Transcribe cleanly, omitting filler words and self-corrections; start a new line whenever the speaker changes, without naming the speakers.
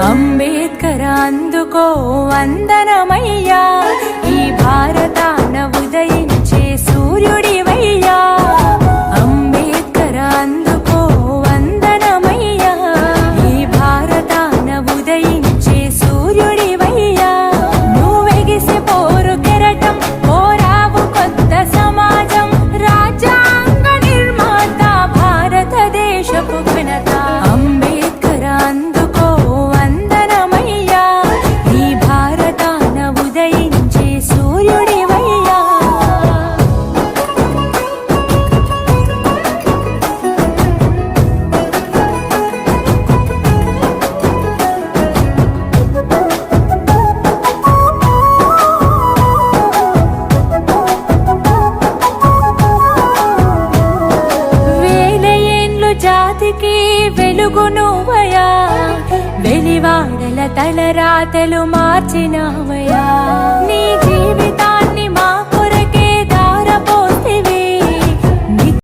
అంబేద్కర్ అందుకో వందనమయ్యా, ఈ భారతాన ఉదయించే సూర్యుడివయ్యా. అంబేద్కర్ అందుకో వందనమయ్యా, ఈ భారతాన ఉదయించే సూర్యుడివయ్యా. నువ్వెగిసి పోరు కెరటం, పోరావు కొత్త సమాజం, రాజ్యాంగ నిర్మాత, భారతదేశపు ఘనత. అంబేద్కర్ అందుకో వందనమయ్యా, ఈ భారతాన ఉదయించే సూర్యుడివయ్యా. వేల ఏండ్లు జాతికి వెలుగు నువ్వయా, వెలివాడల తలరాతలు మార్చినవయా.